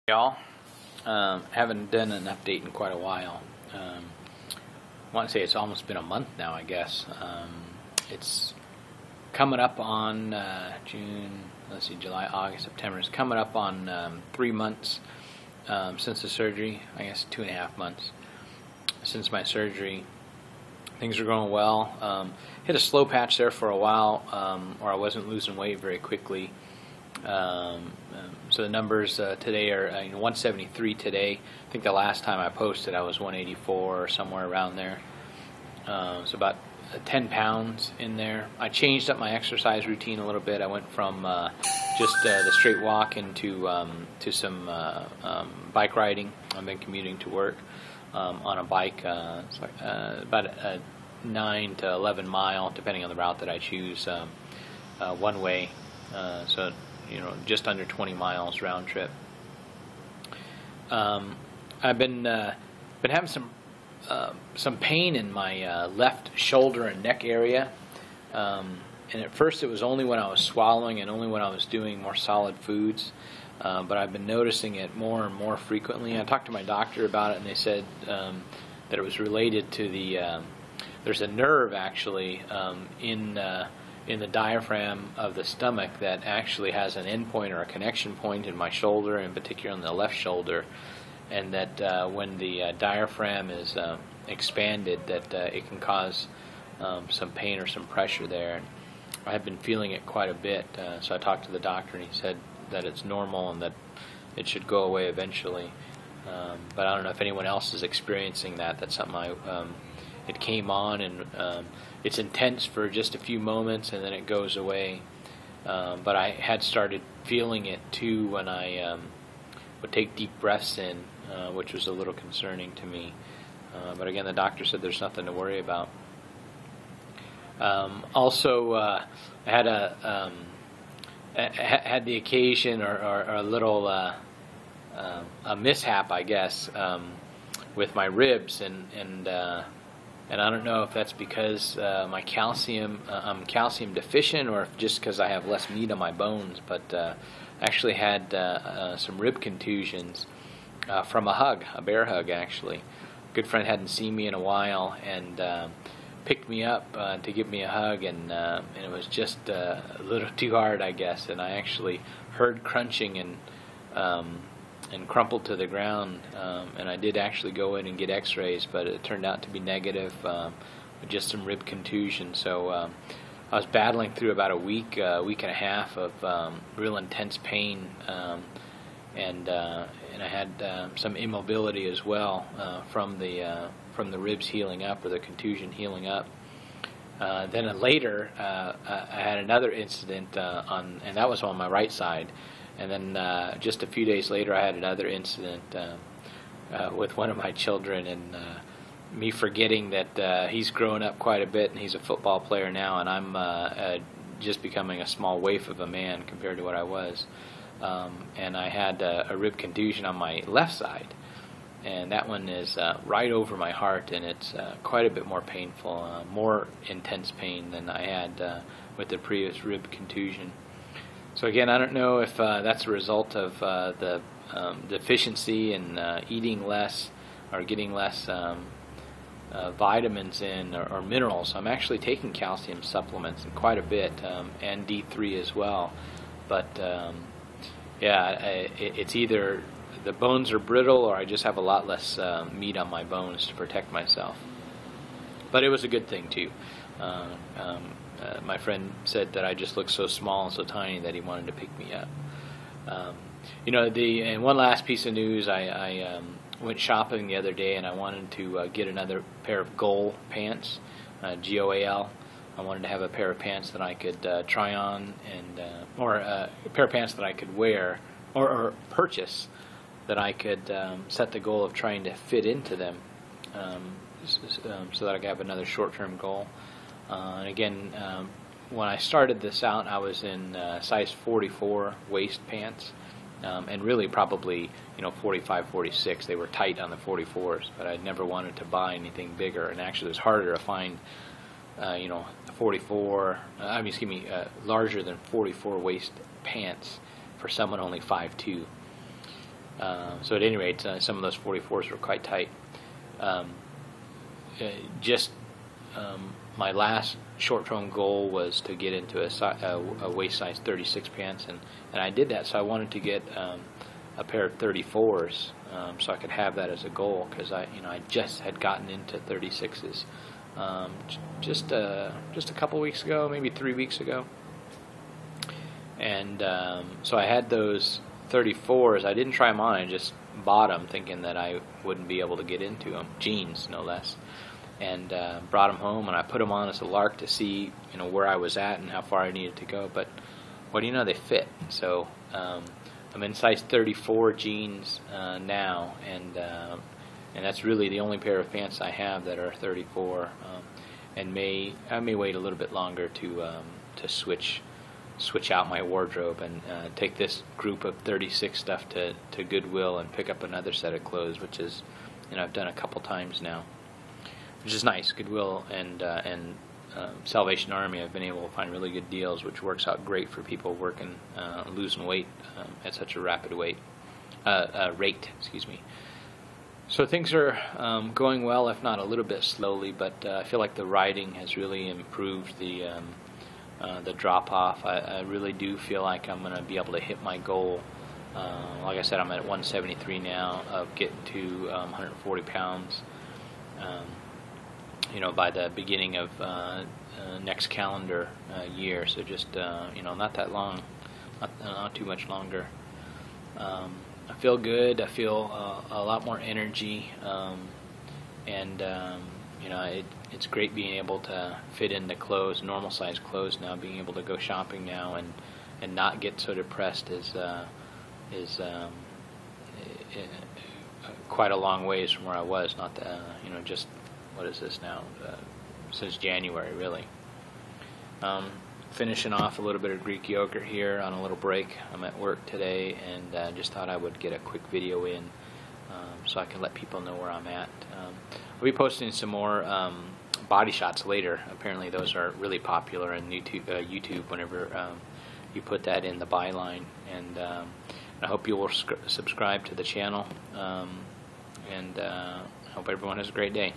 Y'all, haven't done an update in quite a while. I want to say it's almost been a month now, I guess. It's coming up on June, let's see, July, August, September. It's coming up on 3 months since the surgery. I guess 2.5 months since my surgery. Things are going well. Hit a slow patch there for a while, or I wasn't losing weight very quickly. So the numbers today are 173 today. I think the last time I posted I was 184 or somewhere around there. So about 10 pounds in there. I changed up my exercise routine a little bit. I went from just the straight walk into to some bike riding. I've been commuting to work on a bike, about a 9 to 11 mile, depending on the route that I choose, one way. So just under 20 miles round trip. I've been having some pain in my left shoulder and neck area, and at first it was only when I was swallowing and only when I was doing more solid foods, but I've been noticing it more and more frequently. I talked to my doctor about it, and they said that it was related to there's a nerve actually in the diaphragm of the stomach that actually has an endpoint or a connection point in my shoulder, in particular on the left shoulder, and that when the diaphragm is expanded, that it can cause some pain or some pressure there. And I have been feeling it quite a bit, so I talked to the doctor, and he said that it's normal and that it should go away eventually. But I don't know if anyone else is experiencing that. That's something it came on, and it's intense for just a few moments and then it goes away. But I had started feeling it too when I would take deep breaths in, which was a little concerning to me. But again, the doctor said there's nothing to worry about. Also, I had the occasion or a little a mishap, I guess, with my ribs, and I don't know if that's because I'm calcium deficient, or if just because I have less meat on my bones, but I actually had some rib contusions from a bear hug actually. A good friend hadn't seen me in a while and picked me up to give me a hug, and it was just a little too hard, I guess, and I actually heard crunching and crumpled to the ground, and I did actually go in and get x-rays, but it turned out to be negative, with just some rib contusion. So I was battling through about a week and a half of real intense pain, and I had some immobility as well from the ribs healing up, or the contusion healing up. Then later I had another incident and that was on my right side. And then just a few days later, I had another incident with one of my children, and me forgetting that he's grown up quite a bit, and he's a football player now, and I'm just becoming a small waif of a man compared to what I was. And I had a rib contusion on my left side, and that one is right over my heart, and it's quite a bit more painful, more intense pain than I had with the previous rib contusion. So again, I don't know if that's a result of the deficiency in eating less or getting less vitamins in, or minerals. I'm actually taking calcium supplements and quite a bit, and D3 as well. But yeah, it's either the bones are brittle or I just have a lot less meat on my bones to protect myself. But it was a good thing too. My friend said that I just looked so small and so tiny that he wanted to pick me up. And one last piece of news, I went shopping the other day, and I wanted to get another pair of Goal pants, G-O-A-L. I wanted to have a pair of pants that I could try on, and or a pair of pants that I could wear or purchase that I could set the goal of trying to fit into them, so that I could have another short-term goal. And again, when I started this out, I was in size 44 waist pants, and really probably 45, 46. They were tight on the 44s, but I never wanted to buy anything bigger. And actually, it was harder to find, larger than 44 waist pants for someone only 5'2". So at any rate, some of those 44s were quite tight. Just my last short-term goal was to get into a waist size 36 pants, and I did that. So I wanted to get a pair of 34s, so I could have that as a goal, because I just had gotten into 36s just a couple weeks ago, maybe 3 weeks ago, and so I had those 34s. I didn't try them on. I just bought them thinking that I wouldn't be able to get into them, jeans no less, and brought them home, and I put them on as a lark to see where I was at and how far I needed to go. But what do you know, they fit. So I'm in size 34 jeans now, and that's really the only pair of pants I have that are 34, and I may wait a little bit longer to switch out my wardrobe and take this group of 36 stuff to Goodwill and pick up another set of clothes, which is I've done a couple times now, which is nice. Goodwill and Salvation Army, I've been able to find really good deals, which works out great for people working losing weight at such a rapid rate. Excuse me. So things are going well, if not a little bit slowly, but I feel like the riding has really improved the drop-off. I really do feel like I'm going to be able to hit my goal. Like I said, I'm at 173 now of getting to 140 pounds. By the beginning of next calendar year. So just not that long, not too much longer. I feel good. I feel a lot more energy, and it's great being able to fit into clothes, normal size clothes now. Being able to go shopping now and not get so depressed is quite a long ways from where I was. Not just what is this now? Since January, really. Finishing off a little bit of Greek yogurt here on a little break. I'm at work today, and just thought I would get a quick video in so I can let people know where I'm at. I'll be posting some more body shots later. Apparently those are really popular in YouTube whenever you put that in the byline, and I hope you will subscribe to the channel, and I hope everyone has a great day.